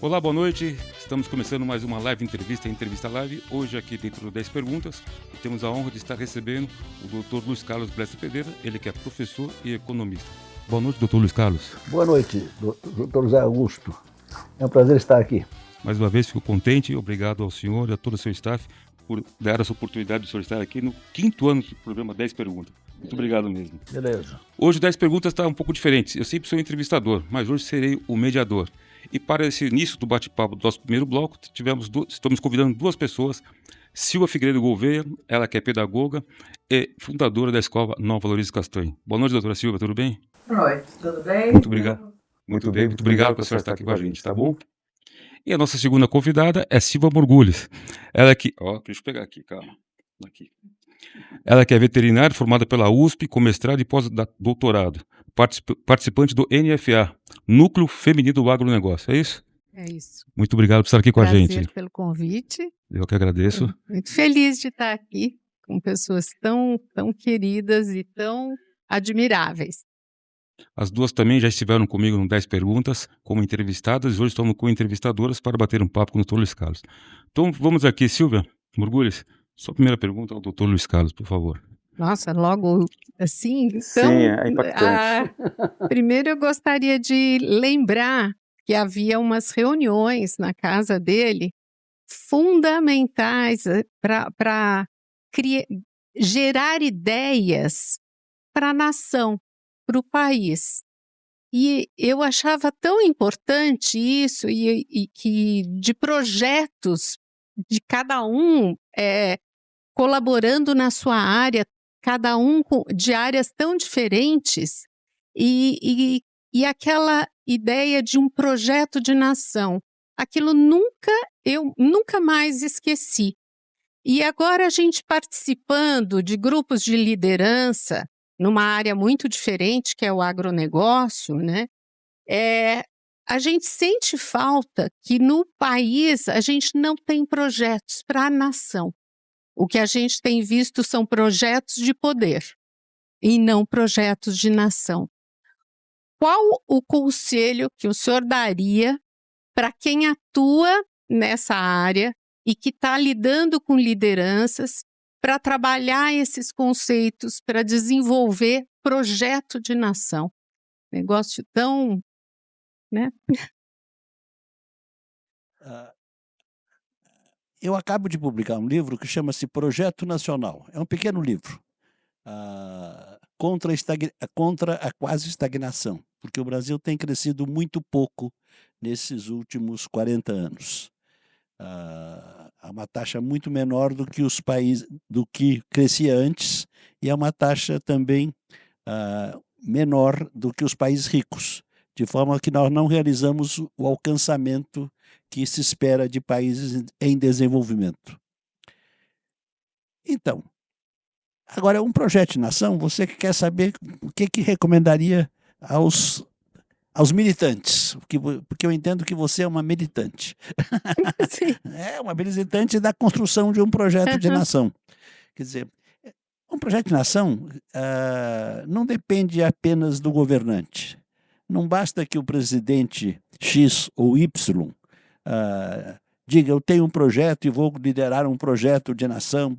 Olá, boa noite. Estamos começando mais uma live entrevista live. Hoje aqui dentro do 10 Perguntas, e temos a honra de estar recebendo o Dr. Luiz Carlos Blessa Pereira, ele que é professor e economista. Boa noite, Dr. Luiz Carlos. Boa noite, Dr. José Augusto. É um prazer estar aqui. Mais uma vez fico contente, obrigado ao senhor e a todo o seu staff por dar essa oportunidade de o senhor estar aqui no 5º ano do programa 10 Perguntas. Muito obrigado mesmo. Beleza. Hoje o 10 Perguntas está um pouco diferente. Eu sempre sou entrevistador, mas hoje serei o mediador. E para esse início do bate-papo do nosso primeiro bloco, estamos convidando duas pessoas. Silvia Figueiredo Gouveia, ela que é pedagoga e fundadora da Escola Nova Lourenço Castanho. Boa noite, doutora Silvia, tudo bem? Boa noite, tudo bem? Muito obrigado. Muito bem, muito obrigado por a senhora estar aqui com a gente, tá bom? E a nossa segunda convidada é Silvia Morgulhos. Ela que... deixa eu pegar aqui, calma. Aqui. Ela que é veterinária, formada pela USP, com mestrado e pós-doutorado. Participante do NFA, Núcleo Feminino do Agronegócio, é isso? É isso. Muito obrigado por estar aqui com a gente. Prazer pelo convite. Eu que agradeço. Muito feliz de estar aqui com pessoas tão queridas e tão admiráveis. As duas também já estiveram comigo no 10 Perguntas como entrevistadas e hoje estamos com entrevistadoras para bater um papo com o Dr. Luiz Carlos. Então vamos aqui, Silvia Morgulhos, sua primeira pergunta ao Dr. Luiz Carlos, por favor. Nossa, logo assim, então... Sim, é impactante. Primeiro eu gostaria de lembrar que havia umas reuniões na casa dele fundamentais para gerar ideias para a nação, para o país. E eu achava tão importante isso, e que de projetos de cada um colaborando na sua área, cada um de áreas tão diferentes, e aquela ideia de um projeto de nação. Aquilo eu nunca mais esqueci. E agora a gente participando de grupos de liderança, numa área muito diferente, que é o agronegócio, né? A gente sente falta que no país a gente não tem projetos para a nação. O que a gente tem visto são projetos de poder e não projetos de nação. Qual o conselho que o senhor daria para quem atua nessa área e que está lidando com lideranças para trabalhar esses conceitos, para desenvolver projeto de nação? Negócio tão, né? Eu acabo de publicar um livro que chama-se Projeto Nacional. É um pequeno livro contra a quase estagnação, porque o Brasil tem crescido muito pouco nesses últimos 40 anos. Há uma taxa muito menor do que os países, do que crescia antes, e é uma taxa também menor do que os países ricos, de forma que nós não realizamos o alcançamento que se espera de países em desenvolvimento. Então, agora, um projeto de nação, você que quer saber o que recomendaria aos militantes, porque eu entendo que você é uma militante. Sim. É uma militante da construção de um projeto de nação. Quer dizer, um projeto de nação não depende apenas do governante. Não basta que o presidente X ou Y diga, eu tenho um projeto e vou liderar um projeto de nação,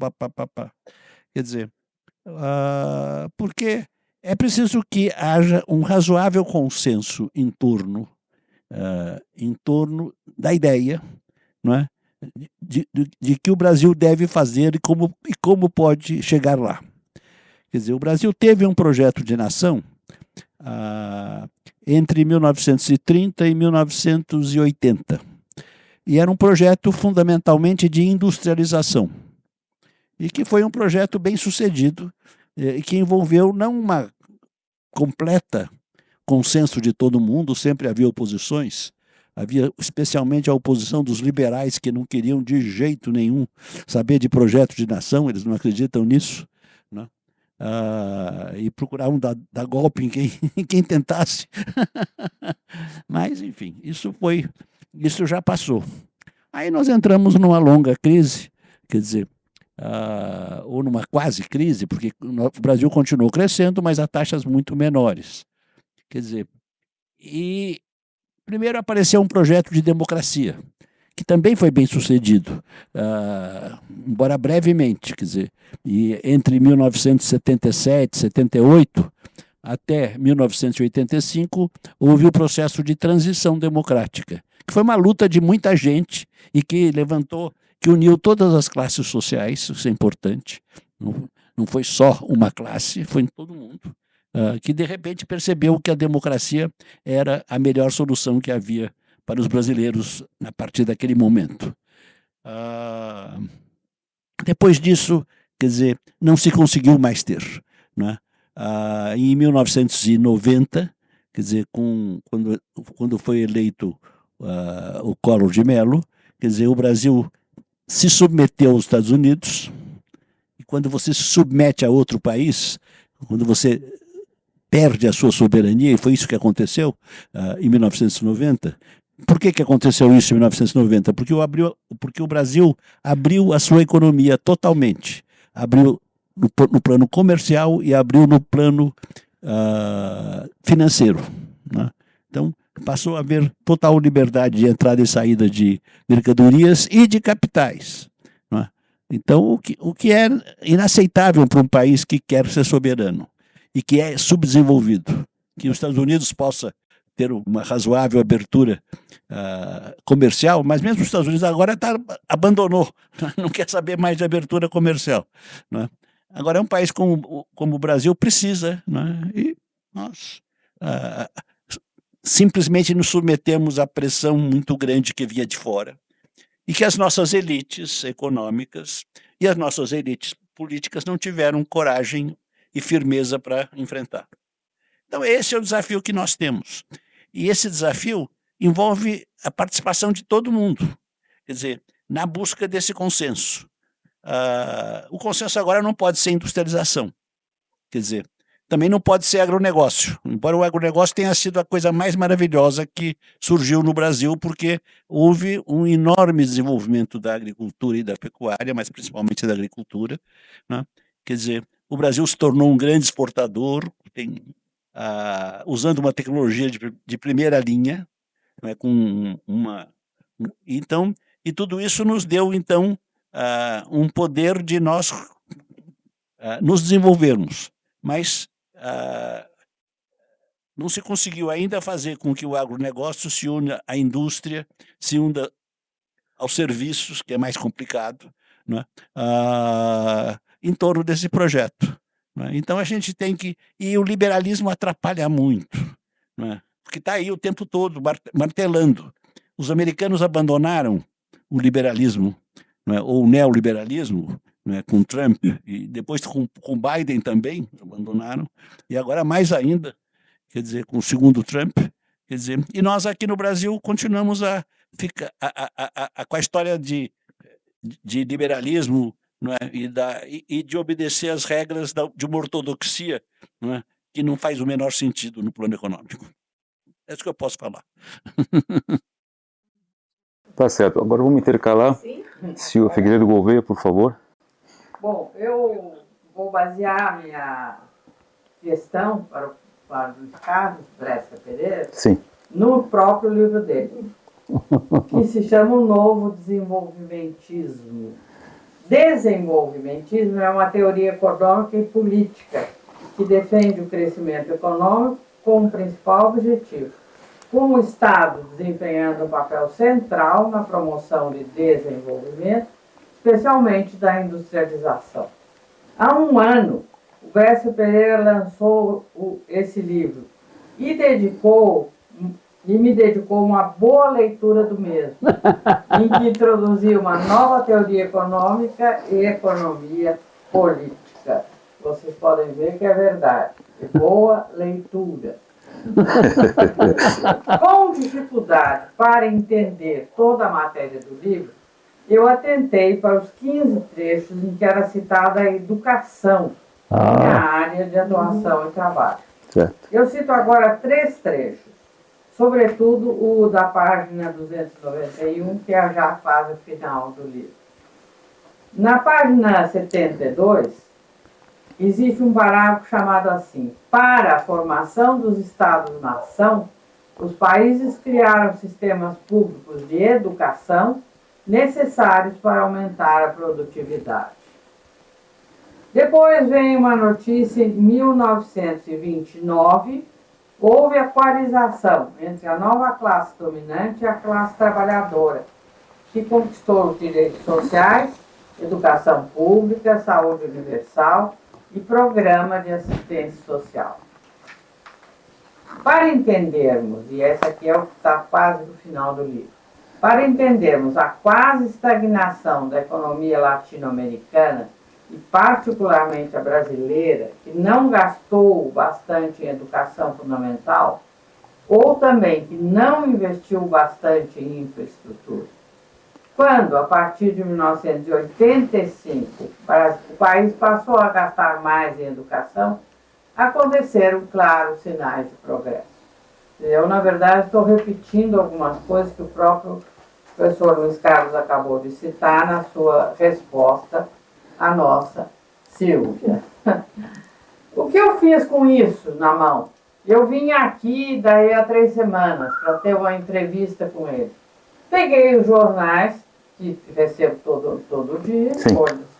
Quer dizer, porque é preciso que haja um razoável consenso em torno da ideia, não é? de que o Brasil deve fazer e como pode chegar lá. Quer dizer, o Brasil teve um projeto de nação entre 1930 e 1980. E era um projeto fundamentalmente de industrialização. E que foi um projeto bem sucedido, e que envolveu não uma completa consenso de todo mundo, sempre havia oposições, havia especialmente a oposição dos liberais que não queriam de jeito nenhum saber de projeto de nação, eles não acreditam nisso, né? E procuravam dar golpe em quem tentasse. Mas, enfim, isso já passou. Aí nós entramos numa longa crise, quer dizer, ou numa quase crise, porque o Brasil continuou crescendo, mas a taxas muito menores. Quer dizer, e Primeiro apareceu um projeto de democracia, que também foi bem sucedido, embora brevemente, quer dizer, e entre 1977, 78 até 1985, houve o processo de transição democrática, que foi uma luta de muita gente e que uniu todas as classes sociais, isso é importante, não foi só uma classe, foi em todo mundo, que de repente percebeu que a democracia era a melhor solução que havia para os brasileiros a partir daquele momento. Depois disso, quer dizer, não se conseguiu mais ter, né? Em 1990, quer dizer, quando foi eleito o Collor de Mello, quer dizer, o Brasil se submeteu aos Estados Unidos, e quando você se submete a outro país, quando você perde a sua soberania, e foi isso que aconteceu em 1990. Por que aconteceu isso em 1990? Porque o Brasil abriu a sua economia totalmente. Abriu no plano comercial e abriu no plano financeiro, né? Então, passou a haver total liberdade de entrada e saída de mercadorias e de capitais, né? Então, o que é inaceitável para um país que quer ser soberano e que é subdesenvolvido, que os Estados Unidos possa ter uma razoável abertura comercial, mas mesmo os Estados Unidos agora abandonou, não quer saber mais de abertura comercial, né? Agora é um país como o Brasil precisa, né? E nós simplesmente nos submetemos à pressão muito grande que vinha de fora e que as nossas elites econômicas e as nossas elites políticas não tiveram coragem e firmeza para enfrentar. Então esse é o desafio que nós temos. E esse desafio envolve a participação de todo mundo, quer dizer, na busca desse consenso. O consenso agora não pode ser industrialização, quer dizer, também não pode ser agronegócio, embora o agronegócio tenha sido a coisa mais maravilhosa que surgiu no Brasil, porque houve um enorme desenvolvimento da agricultura e da pecuária, mas principalmente da agricultura, né? Quer dizer, o Brasil se tornou um grande exportador, usando uma tecnologia de primeira linha, né, então, e tudo isso nos deu, então, um poder de nós nos desenvolvermos, mas não se conseguiu ainda fazer com que o agronegócio se una à indústria, se una aos serviços, que é mais complicado, né, em torno desse projeto, né? Então a gente tem que... E o liberalismo atrapalha muito, né? Porque está aí o tempo todo martelando. Os americanos abandonaram o liberalismo, né, ou o neoliberalismo, né, com Trump, e depois com Biden também abandonaram, e agora mais ainda, quer dizer, com o segundo Trump, quer dizer, e nós aqui no Brasil continuamos a ficar com a história de liberalismo, não é, e de obedecer às regras de uma ortodoxia, não é, que não faz o menor sentido no plano econômico. É isso que eu posso falar. Tá certo. Agora vamos intercalar. Sim. Silvia Figueiredo Gouveia, por favor. Bom, eu vou basear a minha questão para o Carlos Brescia Pereira, Sim. no próprio livro dele, que se chama O Novo Desenvolvimentismo. Desenvolvimentismo é uma teoria econômica e política que defende o crescimento econômico como principal objetivo, com o Estado desempenhando um papel central na promoção de desenvolvimento, especialmente da industrialização. Há um ano, o Brescia Pereira lançou esse livro e me dedicou uma boa leitura do mesmo, em que introduziu uma nova teoria econômica e economia política. Vocês podem ver que é verdade. Boa leitura. Com dificuldade para entender toda a matéria do livro, eu atentei para os 15 trechos em que era citada a educação, minha área de atuação e trabalho. Certo. Eu cito agora 3 trechos, sobretudo o da página 291, que é já a fase final do livro. Na página 72, existe um parágrafo chamado assim: para a formação dos Estados-nação, Os países criaram sistemas públicos de educação necessários para aumentar a produtividade. Depois vem uma notícia: em 1929, houve equalização entre a nova classe dominante e a classe trabalhadora, que conquistou os direitos sociais, educação pública, saúde universal e programa de assistência social. Para entendermos, e essa aqui é o que está quase no final do livro, para entendermos a quase estagnação da economia latino-americana, e particularmente a brasileira, que não gastou bastante em educação fundamental, ou também que não investiu bastante em infraestrutura. Quando, a partir de 1985, o país passou a gastar mais em educação, aconteceram claros sinais de progresso. Eu, na verdade, estou repetindo algumas coisas que o próprio professor Luiz Carlos acabou de citar na sua resposta à nossa Silvia. O que eu fiz com isso na mão? Eu vim aqui daí há 3 semanas para ter uma entrevista com ele. Peguei os jornais que recebo todo dia,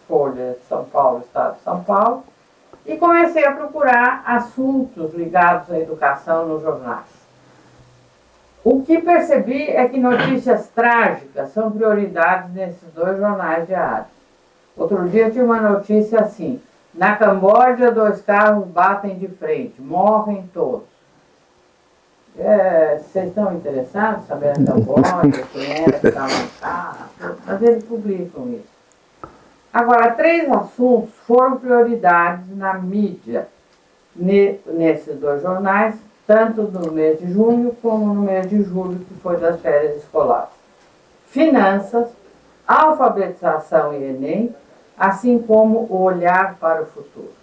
Folha de São Paulo, Estado de São Paulo, e comecei a procurar assuntos ligados à educação nos jornais. O que percebi é que notícias trágicas são prioridades nesses 2 jornais diários. Outro dia tinha uma notícia assim: na Camboja, 2 carros batem de frente, morrem todos. Vocês estão interessados em saber a Camboja, quem era que estava no carro? Mas eles publicam isso. Agora, 3 assuntos foram prioridades na mídia nesses 2 jornais, tanto no mês de junho como no mês de julho, que foi das férias escolares: finanças, alfabetização e Enem, assim como o olhar para o futuro.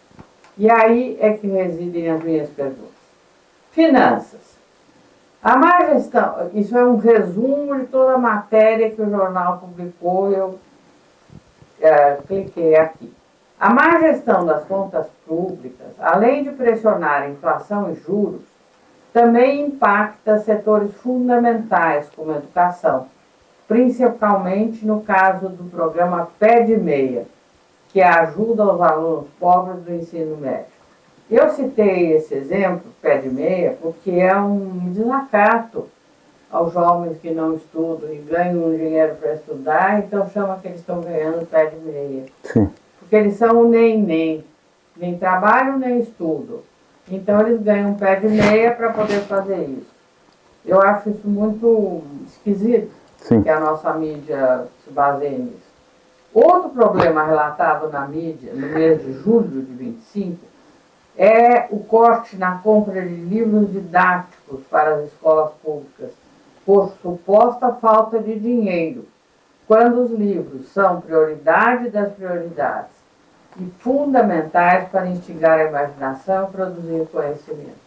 E aí é que residem as minhas perguntas. Finanças. A má gestão, isso é um resumo de toda a matéria que o jornal publicou, eu cliquei aqui. A má gestão das contas públicas, além de pressionar a inflação e juros, também impacta setores fundamentais como a educação, principalmente no caso do programa Pé de Meia, que ajuda os alunos pobres do ensino médio. Eu citei esse exemplo, Pé de Meia, porque é um desacato aos jovens que não estudam e ganham um dinheiro para estudar, então chama que eles estão ganhando pé de meia. Sim. Porque eles são nem trabalham nem estudam. Então eles ganham um pé de meia para poder fazer isso. Eu acho isso muito esquisito, Sim. que a nossa mídia se baseie nisso. Outro problema relatado na mídia no mês de julho de 25 é o corte na compra de livros didáticos para as escolas públicas, por suposta falta de dinheiro, quando os livros são prioridade das prioridades e fundamentais para instigar a imaginação e produzir conhecimento.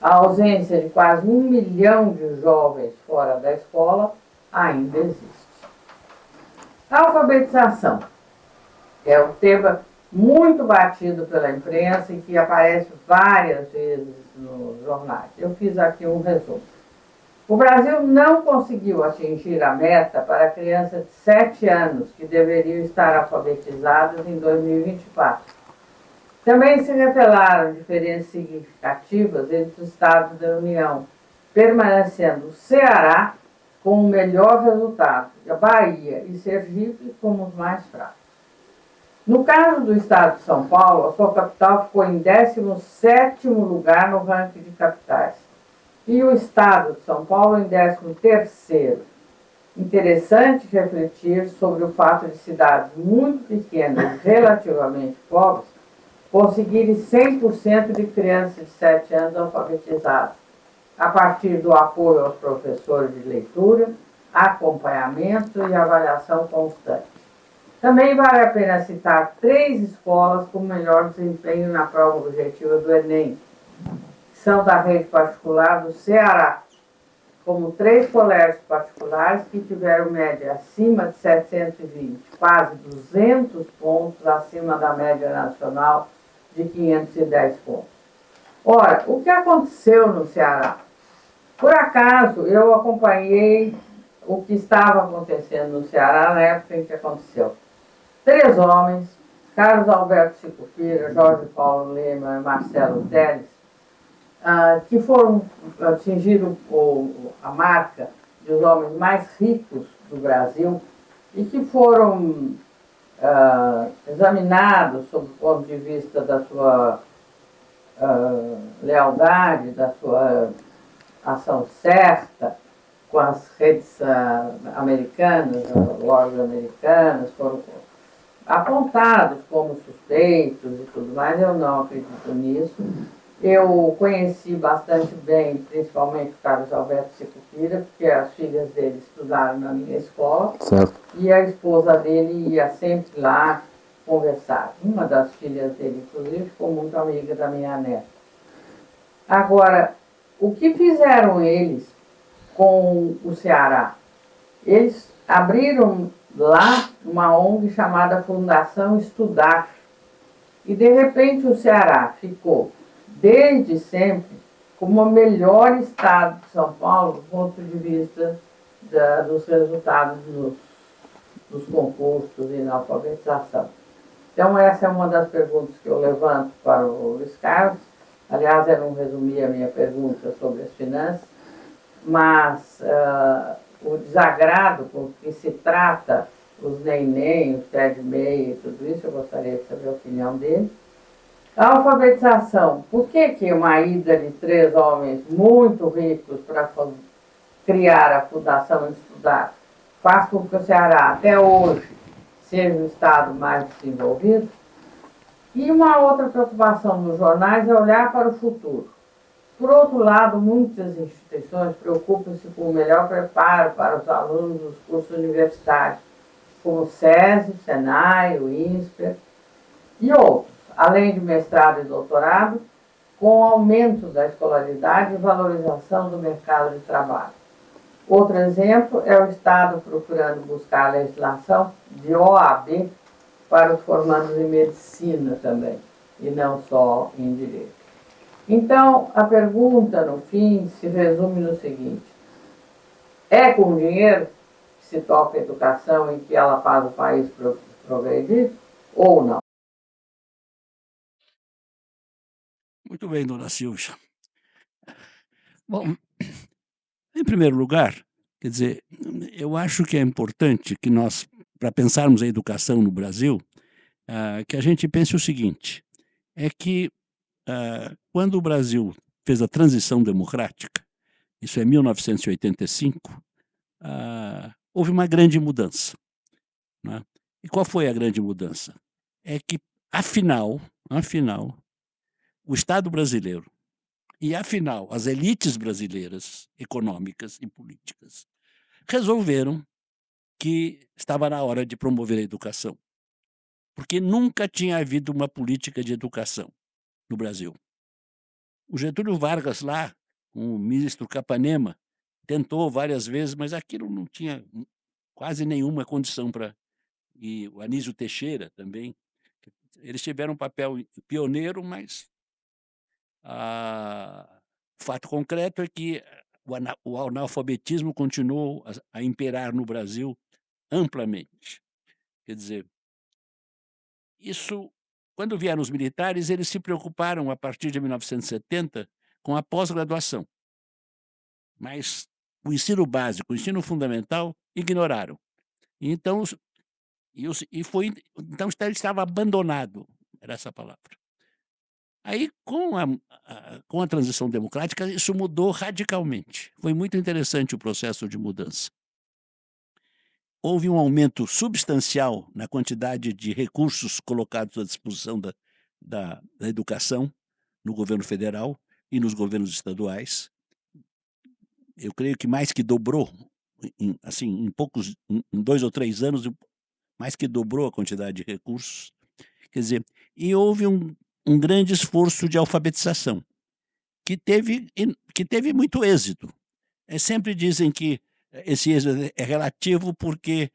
A ausência de quase 1 milhão de jovens fora da escola ainda existe. A alfabetização é um tema muito batido pela imprensa e que aparece várias vezes nos jornais. Eu fiz aqui um resumo. O Brasil não conseguiu atingir a meta para crianças de 7 anos que deveriam estar alfabetizadas em 2024. Também se revelaram diferenças significativas entre os estados da União, permanecendo o Ceará com o melhor resultado, e a Bahia e Sergipe como os mais fracos. No caso do estado de São Paulo, a sua capital ficou em 17º lugar no ranking de capitais, e o estado de São Paulo em 13º. Interessante refletir sobre o fato de cidades muito pequenas e relativamente pobres conseguirem 100% de crianças de 7 anos alfabetizadas, a partir do apoio aos professores de leitura, acompanhamento e avaliação constante. Também vale a pena citar 3 escolas com melhor desempenho na prova objetiva do Enem, que são da rede particular do Ceará, como 3 colégios particulares que tiveram média acima de 720, quase 200 pontos acima da média nacional de 510 pontos. Ora, o que aconteceu no Ceará? Por acaso, eu acompanhei o que estava acontecendo no Ceará na época em que aconteceu. 3 homens, Carlos Alberto Sicupira, Jorge Paulo Lema e Marcelo Teles, que foram atingiram a marca dos homens mais ricos do Brasil e que foram examinados sob o ponto de vista da sua lealdade, da sua ação certa com as redes americanas, lojas americanas, foram apontados como suspeitos e tudo mais. Eu não acredito nisso. Eu conheci bastante bem, principalmente o Carlos Alberto Sicupira, porque as filhas dele estudaram na minha escola. Certo. E a esposa dele ia sempre lá conversar. Uma das filhas dele, inclusive, ficou muito amiga da minha neta. Agora, o que fizeram eles com o Ceará? Eles abriram lá uma ONG chamada Fundação Estudar. E, de repente, o Ceará ficou, desde sempre, como o melhor estado de São Paulo, do ponto de vista dos resultados dos concursos e na alfabetização. Então, essa é uma das perguntas que eu levanto para o Luiz Carlos. Aliás, eu não resumi a minha pergunta sobre as finanças, mas o desagrado com que se trata os neném, os pé de meia e tudo isso, eu gostaria de saber a opinião dele. A alfabetização, por que uma ida de 3 homens muito ricos para criar a Fundação Estudar faz com que o Ceará, até hoje, seja o estado mais desenvolvido? E uma outra preocupação nos jornais é olhar para o futuro. Por outro lado, muitas instituições preocupam-se com o melhor preparo para os alunos dos cursos universitários, como o SESI, o SENAI, o INSPER e outros, além de mestrado e doutorado, com o aumento da escolaridade e valorização do mercado de trabalho. Outro exemplo é o Estado procurando buscar a legislação de OAB para os formandos em medicina também, e não só em direito. Então, a pergunta, no fim, se resume no seguinte: é com dinheiro que se toca a educação e que ela faz o país progredir, ou não? Muito bem, dona Silvia. Bom, em primeiro lugar, quer dizer, eu acho que é importante que nós, para pensarmos a educação no Brasil, que a gente pense o seguinte: é que quando o Brasil fez a transição democrática, isso é 1985, houve uma grande mudança, né? E qual foi a grande mudança? É que, afinal, o Estado brasileiro e, afinal, as elites brasileiras, econômicas e políticas, resolveram que estava na hora de promover a educação, porque nunca tinha havido uma política de educação no Brasil. O Getúlio Vargas lá, com o ministro Capanema, tentou várias vezes, mas aquilo não tinha quase nenhuma condição para... E o Anísio Teixeira também. Eles tiveram um papel pioneiro, mas o fato concreto é que o analfabetismo continuou a imperar no Brasil amplamente. Quer dizer, isso, quando vieram os militares, eles se preocuparam, a partir de 1970, com a pós-graduação. Mas o ensino básico, o ensino fundamental, ignoraram. Então, então ele estava abandonado, era essa a palavra. Aí, com a transição democrática, isso mudou radicalmente. Foi muito interessante o processo de mudança. Houve um aumento substancial na quantidade de recursos colocados à disposição da educação no governo federal e nos governos estaduais. Eu creio que mais que dobrou, em 2 ou 3 anos, mais que dobrou a quantidade de recursos. Quer dizer, e houve um grande esforço de alfabetização, que teve muito êxito. Sempre dizem que esse êxito é relativo porque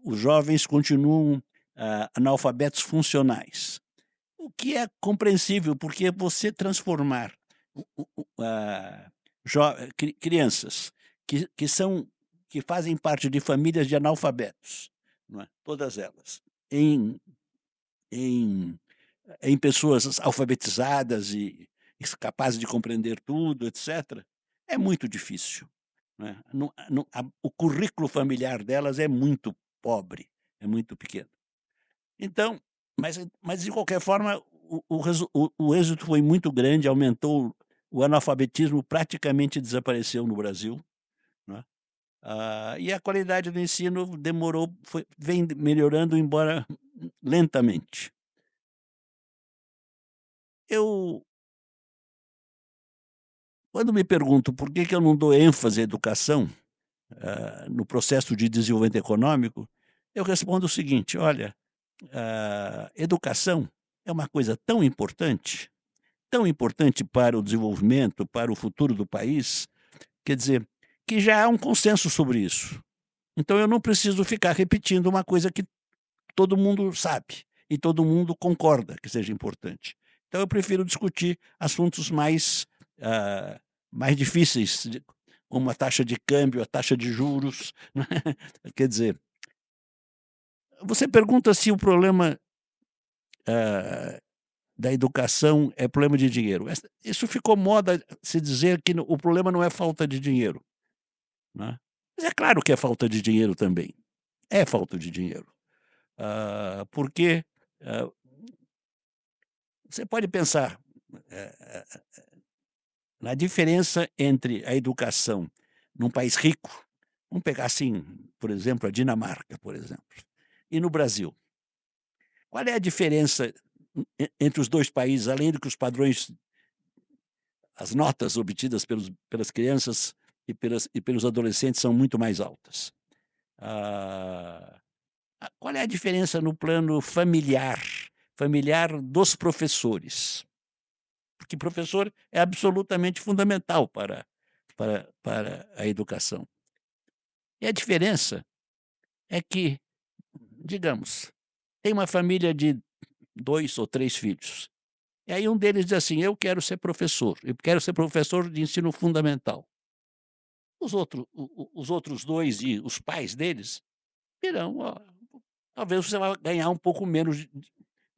os jovens continuam analfabetos funcionais. O que é compreensível, porque você transformar crianças que fazem parte de famílias de analfabetos, não é? Todas elas, em, em, em pessoas alfabetizadas e capazes de compreender tudo, etc., é muito difícil. Não é? O currículo familiar delas é muito pobre, é muito pequeno. Então, mas de qualquer forma, o êxito foi muito grande, aumentou, o analfabetismo praticamente desapareceu no Brasil, né? E a qualidade do ensino vem melhorando, embora lentamente. Quando me pergunto por que eu não dou ênfase à educação no processo de desenvolvimento econômico, eu respondo o seguinte: olha, educação é uma coisa tão importante para o desenvolvimento, para o futuro do país, quer dizer, que já há um consenso sobre isso. Então eu não preciso ficar repetindo uma coisa que todo mundo sabe e todo mundo concorda que seja importante. Então eu prefiro discutir assuntos mais difíceis, como a taxa de câmbio, a taxa de juros. Quer dizer, você pergunta se o problema da educação é problema de dinheiro. Isso ficou moda se dizer que o problema não é falta de dinheiro, né? Mas é claro que é falta de dinheiro também. É falta de dinheiro. Porque você pode pensar na diferença entre a educação num país rico, vamos pegar assim, por exemplo, a Dinamarca, por exemplo, e no Brasil. Qual é a diferença entre os dois países, além de que os padrões, as notas obtidas pelas crianças e pelos adolescentes são muito mais altas? Qual é a diferença no plano familiar dos professores? Porque professor é absolutamente fundamental para a educação. E a diferença é que, digamos, tem uma família de 2 ou 3 filhos. E aí um deles diz assim: eu quero ser professor de ensino fundamental. Os outros 2 e os pais deles dirão: talvez você vá ganhar um pouco menos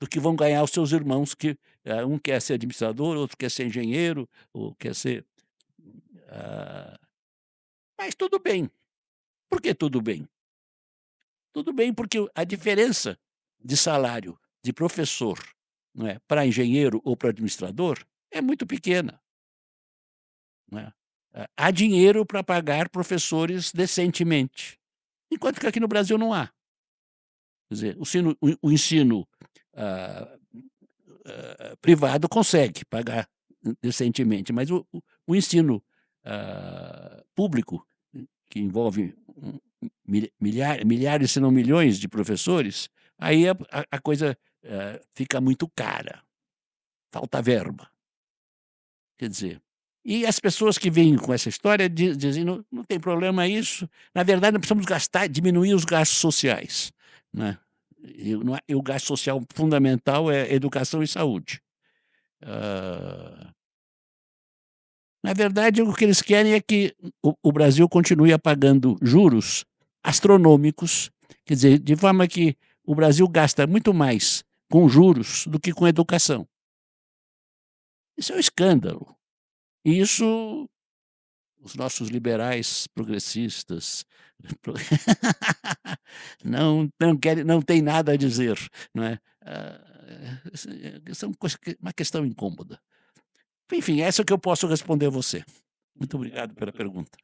do que vão ganhar os seus irmãos, que um quer ser administrador, outro quer ser engenheiro, ou quer ser... Mas tudo bem. Por que tudo bem? Tudo bem porque a diferença de salário de professor, não é, para engenheiro ou para administrador é muito pequena. Não é? Há dinheiro para pagar professores decentemente, enquanto que aqui no Brasil não há. Quer dizer, o ensino privado consegue pagar decentemente, mas o ensino público, que envolve milhares, se não milhões de professores, aí a coisa fica muito cara, falta verba. Quer dizer, e as pessoas que vêm com essa história dizem: não tem problema isso, na verdade nós precisamos diminuir os gastos sociais, né? E o gasto social fundamental é educação e saúde. Na verdade, o que eles querem é que o Brasil continue pagando juros astronômicos, quer dizer, de forma que o Brasil gasta muito mais com juros do que com educação. Isso é um escândalo. E isso os nossos liberais progressistas não tem nada a dizer, não é? Isso é uma questão incômoda. Enfim, essa é o que eu posso responder a você. Muito obrigado pela pergunta.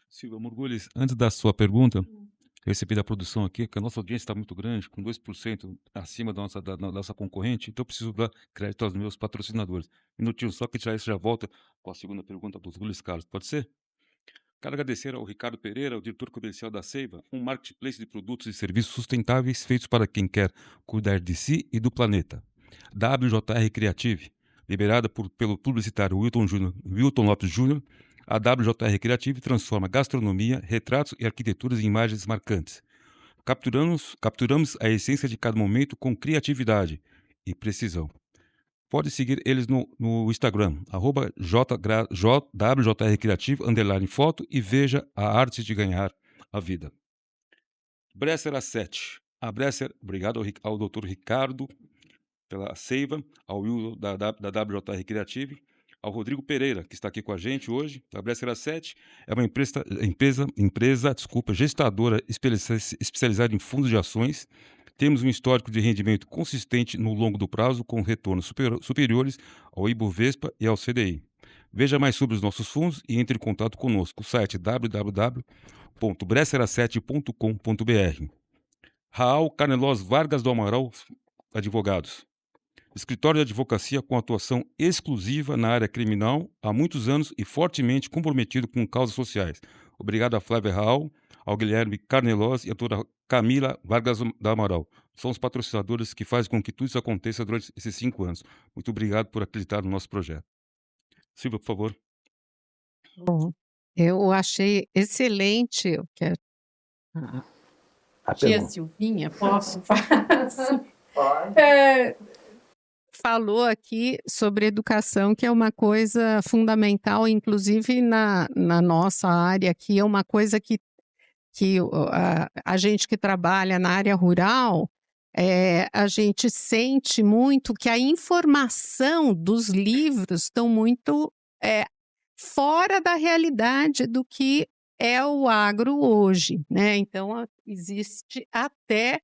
Silvia Morgulhes, antes da sua pergunta, eu recebi da produção aqui que a nossa audiência está muito grande, com 2% acima da nossa concorrente, então eu preciso dar crédito aos meus patrocinadores. Minutinho só que já isso já volta com a segunda pergunta do Luiz Carlos, pode ser? Quero agradecer ao Ricardo Pereira, o diretor comercial da Seiva, um marketplace de produtos e serviços sustentáveis feitos para quem quer cuidar de si e do planeta. WJR Creative, liberada pelo publicitário Wilton Lopes Jr., a WJR Creative transforma gastronomia, retratos e arquiteturas em imagens marcantes. Capturamos a essência de cada momento com criatividade e precisão. Pode seguir eles no Instagram, @WJRCreativo_foto e veja a arte de ganhar a vida. Bresser A7. A Bresser, obrigado ao Dr. Ricardo pela seiva, ao Will da WJR Creative, ao Rodrigo Pereira, que está aqui com a gente hoje. A Bresser A7 é uma empresa gestadora especializada em fundos de ações. Temos um histórico de rendimento consistente no longo do prazo, com retornos superiores ao Ibovespa e ao CDI. Veja mais sobre os nossos fundos e entre em contato conosco. O site www.bressera7.com.br. Raul Carnelos Vargas do Amaral, advogados. Escritório de advocacia com atuação exclusiva na área criminal há muitos anos e fortemente comprometido com causas sociais. Obrigado a Flávia Raul, ao Guilherme Carnelos e a doutora Camila Vargas do Amaral. São os patrocinadores que fazem com que tudo isso aconteça durante esses 5 anos. Muito obrigado por acreditar no nosso projeto. Silvia, por favor. Bom, eu achei excelente o que a tia pergunta. Silvinha, posso falar? Pode. Falou aqui sobre educação, que é uma coisa fundamental, inclusive na nossa área aqui, é uma coisa que a gente que trabalha na área rural, a gente sente muito que a informação dos livros estão muito fora da realidade do que é o agro hoje, né? Então, existe até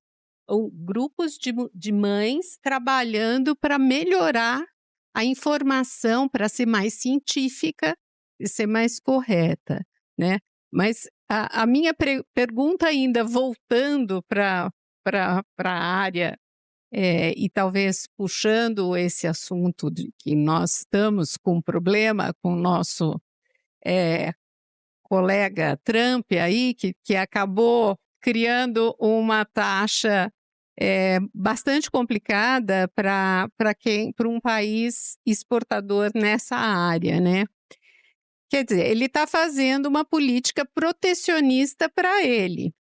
grupos de mães trabalhando para melhorar a informação, para ser mais científica e ser mais correta, né? Mas a minha pergunta ainda, voltando para a área, e talvez puxando esse assunto de que nós estamos com problema com o nosso colega Trump aí, que acabou criando uma taxa bastante complicada para um país exportador nessa área, né? Quer dizer, ele está fazendo uma política protecionista para ele.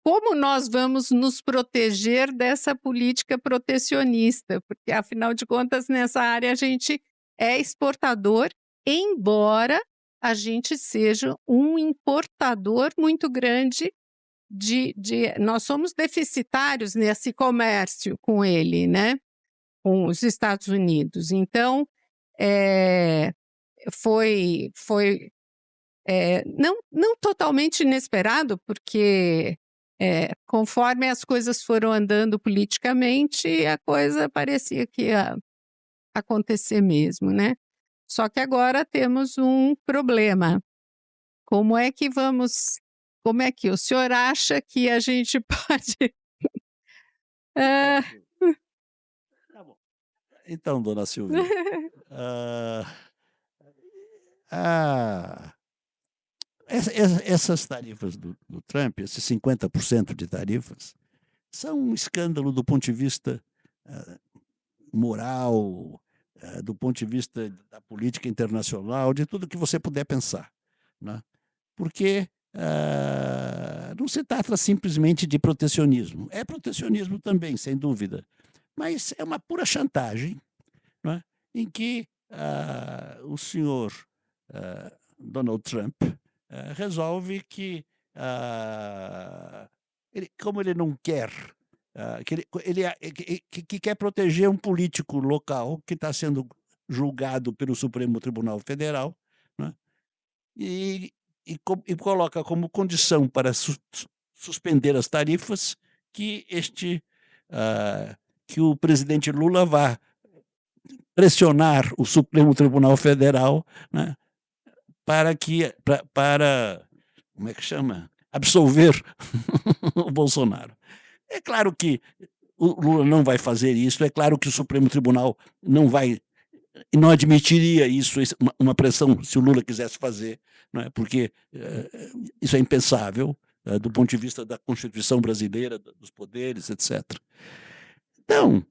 Como nós vamos nos proteger dessa política protecionista? Porque, afinal de contas, nessa área a gente é exportador, embora a gente seja um importador muito grande nós somos deficitários nesse comércio com ele, né? Com os Estados Unidos. Então, foi não totalmente inesperado, porque conforme as coisas foram andando politicamente, a coisa parecia que ia acontecer mesmo, né? Só que agora temos um problema. Como é que o senhor acha que a gente pode... Tá bom. Então, dona Silvia, essas tarifas do Trump, esses 50% de tarifas, são um escândalo do ponto de vista moral, do ponto de vista da política internacional, de tudo que você puder pensar, né? Porque não se trata simplesmente de protecionismo. É protecionismo também, sem dúvida, mas é uma pura chantagem, né? Em que o senhor Donald Trump resolve que, como ele não quer, que quer proteger um político local que está sendo julgado pelo Supremo Tribunal Federal, né? E coloca como condição para suspender as tarifas que que o presidente Lula vá pressionar o Supremo Tribunal Federal, né, para como é que chama? Absolver o Bolsonaro. É claro que o Lula não vai fazer isso, é claro que o Supremo Tribunal não admitiria isso, uma pressão, se o Lula quisesse fazer, não é? Porque isso é impensável do ponto de vista da Constituição brasileira, dos poderes, etc. Então,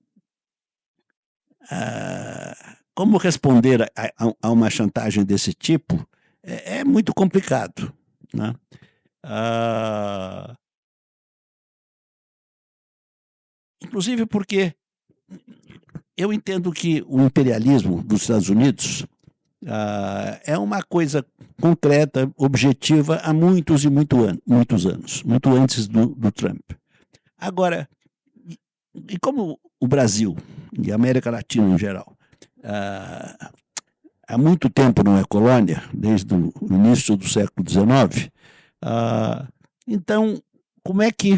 como responder a uma chantagem desse tipo é muito complicado, né? Inclusive porque eu entendo que o imperialismo dos Estados Unidos é uma coisa concreta, objetiva, há muitos e muitos anos, muito antes do Trump. Agora, e como o Brasil e a América Latina em geral há muito tempo não é colônia, desde o início do século XIX, então como é que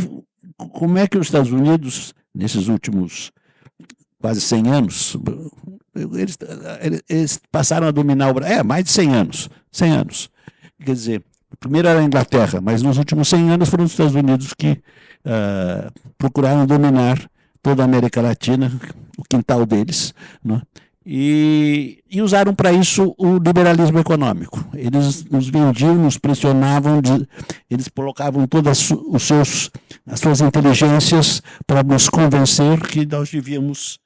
os Estados Unidos, nesses últimos quase 100 anos, eles passaram a dominar o Brasil, mais de 100 anos, 100 anos. Quer dizer, primeiro era a Inglaterra, mas nos últimos 100 anos foram os Estados Unidos que procuraram dominar toda a América Latina, o quintal deles, né? E usaram para isso o liberalismo econômico. Eles nos vendiam, nos pressionavam, eles colocavam todas as suas inteligências para nos convencer que nós devíamos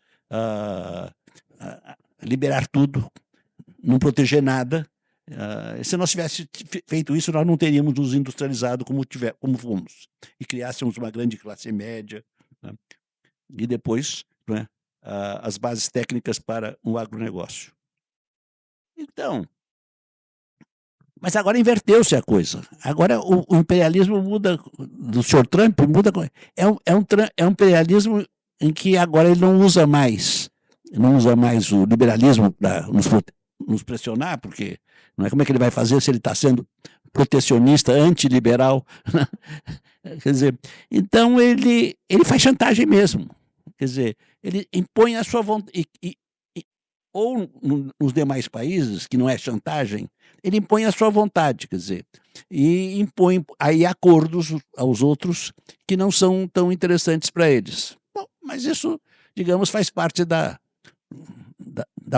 liberar tudo, não proteger nada. Se nós tivéssemos feito isso, nós não teríamos nos industrializado como fomos, e criássemos uma grande classe média, né? E depois, né, as bases técnicas para o agronegócio. Então, mas agora inverteu-se a coisa. Agora o imperialismo muda, do Sr. Trump, muda. É um imperialismo em que agora ele não usa mais o liberalismo para nos pressionar, porque não é como é que ele vai fazer se ele está sendo protecionista, antiliberal. Quer dizer, então ele faz chantagem mesmo. Quer dizer, ele impõe a sua vontade, ou nos demais países, que não é chantagem, ele impõe a sua vontade, quer dizer, e impõe aí acordos aos outros que não são tão interessantes para eles. Bom, mas isso, digamos, faz parte da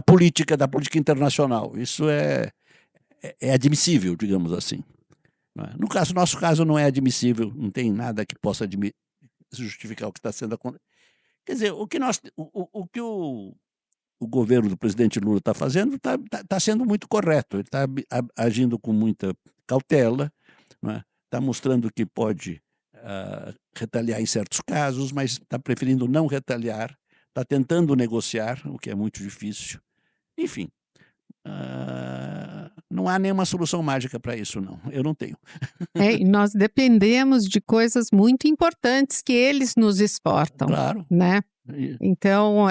política internacional. Isso é admissível, digamos assim. No nosso caso não é admissível, não tem nada que possa justificar o que está sendo acontecido. Quer dizer, o que o governo do presidente Lula está fazendo está sendo muito correto. Ele está agindo com muita cautela, está mostrando que pode retaliar em certos casos, mas está preferindo não retaliar, está tentando negociar, o que é muito difícil. Enfim, não há nenhuma solução mágica para isso, não. Eu não tenho. E nós dependemos de coisas muito importantes que eles nos exportam. Claro. Né? Então,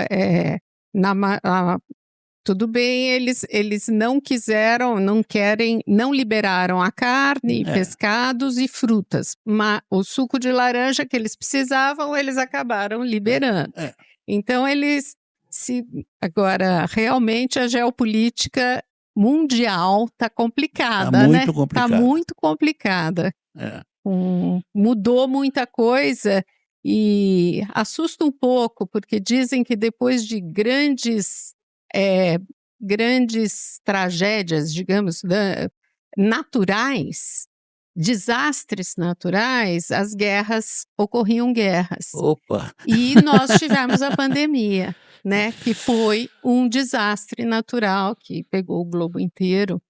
tudo bem, eles não quiseram, não liberaram a carne, pescados e frutas, mas o suco de laranja que eles precisavam, eles acabaram liberando. Então, agora, realmente, a geopolítica mundial está complicada, né? Está muito complicada. Mudou muita coisa e assusta um pouco, porque dizem que depois de grandes tragédias, digamos, naturais, desastres naturais, as guerras ocorriam guerras. Opa! E nós tivemos a pandemia, né, que foi um desastre natural que pegou o globo inteiro.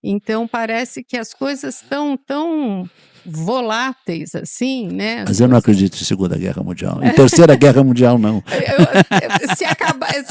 Então parece que as coisas estão tão voláteis assim, né? Mas eu não acredito em Segunda Guerra Mundial. Em Terceira Guerra Mundial, não.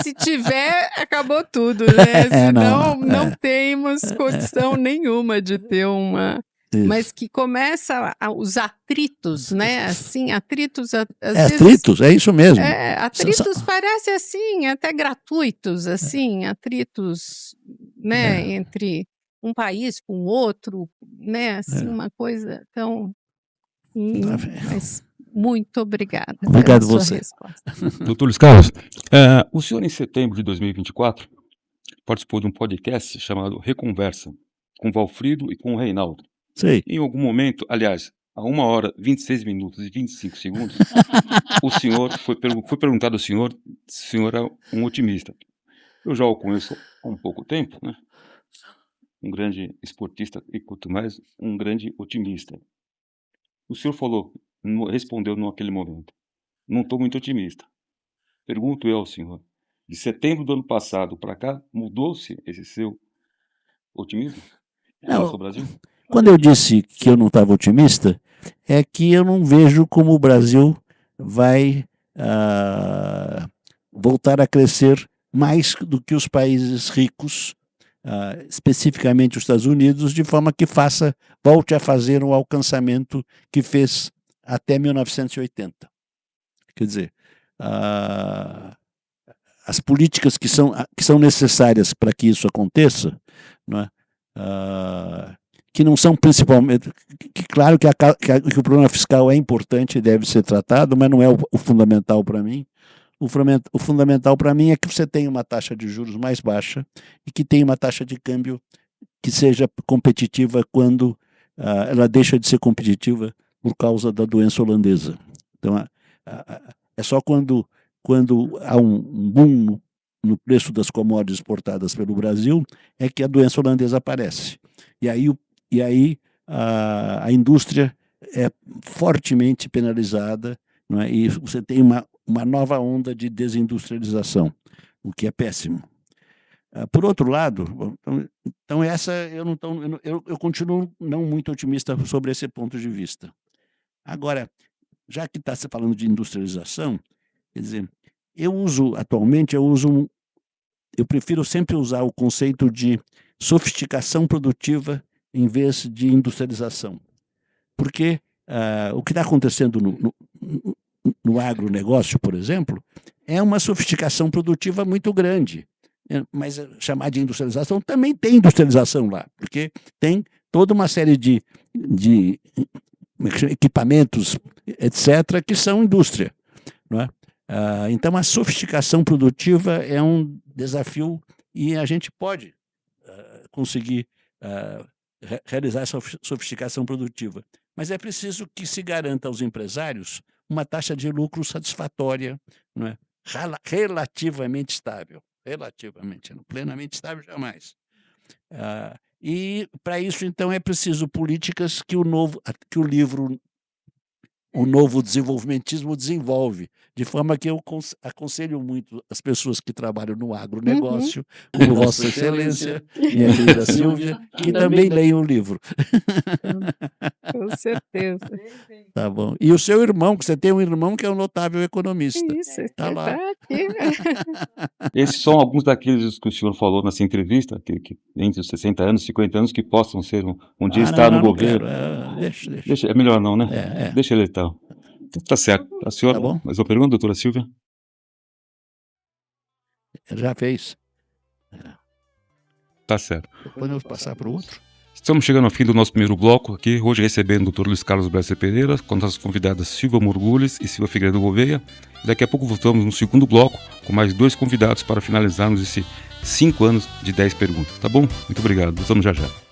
Se tiver, acabou tudo, né? Senão não temos condição nenhuma de ter uma... Isso. Mas que começa os atritos, né? Assim, atritos... Às vezes, atritos, é isso mesmo. Atritos parece assim, até gratuitos, assim, atritos, né? Entre um país com o outro, né? Assim, uma coisa tão... Mas muito obrigada. Obrigado você. Doutor Luiz Carlos, o senhor em setembro de 2024 participou de um podcast chamado Reconversa, com Valfrido e com o Reinaldo. Sei. Em algum momento, aliás, a 1h, 26 minutos e 25 segundos, o senhor foi perguntado ao senhor se o senhor é um otimista. Eu já o conheço há um pouco tempo, né? Um grande esportista e, quanto mais, um grande otimista. O senhor respondeu naquele momento: não estou muito otimista. Pergunto eu ao senhor: de setembro do ano passado para cá, mudou-se esse seu otimismo em relação ao Brasil? Quando eu disse que eu não estava otimista, é que eu não vejo como o Brasil vai voltar a crescer mais do que os países ricos, especificamente os Estados Unidos, de forma que volte a fazer o alcançamento que fez até 1980. Quer dizer, as políticas que são necessárias para que isso aconteça, não é? Que não são principalmente... claro que o problema fiscal é importante e deve ser tratado, mas não é o fundamental para mim. O fundamental para mim é que você tenha uma taxa de juros mais baixa e que tenha uma taxa de câmbio que seja competitiva quando ela deixa de ser competitiva por causa da doença holandesa. Então, é só quando há um boom no preço das commodities exportadas pelo Brasil é que a doença holandesa aparece. E aí a indústria é fortemente penalizada, não é? E você tem uma nova onda de desindustrialização, o que é péssimo. Por outro lado, então essa eu continuo não muito otimista sobre esse ponto de vista. Agora, já que está se falando de industrialização, quer dizer, eu prefiro sempre usar o conceito de sofisticação produtiva em vez de industrialização. Porque o que está acontecendo no agronegócio, por exemplo, é uma sofisticação produtiva muito grande. Mas chamar de industrialização, também tem industrialização lá, porque tem toda uma série de equipamentos, etc., que são indústria, não é? Então, a sofisticação produtiva é um desafio e a gente pode conseguir realizar essa sofisticação produtiva. Mas é preciso que se garanta aos empresários uma taxa de lucro satisfatória, não é? Relativamente estável. Relativamente, plenamente estável jamais. E, para isso, então, é preciso políticas que o novo desenvolvimentismo desenvolve, de forma que eu aconselho muito as pessoas que trabalham no agronegócio, como Vossa Excelência, minha querida Silvia, que também leiam o livro. Com certeza. Tá bom. E o seu irmão, que você tem um irmão que é um notável economista. Isso, Tá lá. tá aqui. Esses são alguns daqueles que o senhor falou nessa entrevista, que entre os 60 anos e 50 anos, que possam ser um dia estar no governo. Deixa. É melhor não, né? É. Deixa ele então. Tá certo. A senhora, Tá bom. mais uma pergunta, doutora Silvia? Já fez. Tá certo. Podemos passar para o outro? Estamos chegando ao fim do nosso primeiro bloco aqui, hoje recebendo o Dr. Luiz Carlos Bresser Pereira, com as convidadas Silvia Morgulhes e Silvia Figueiredo Gouveia. Daqui a pouco voltamos no segundo bloco, com mais 2 convidados para finalizarmos esse 5 anos de 10 perguntas, tá bom? Muito obrigado, voltamos já já.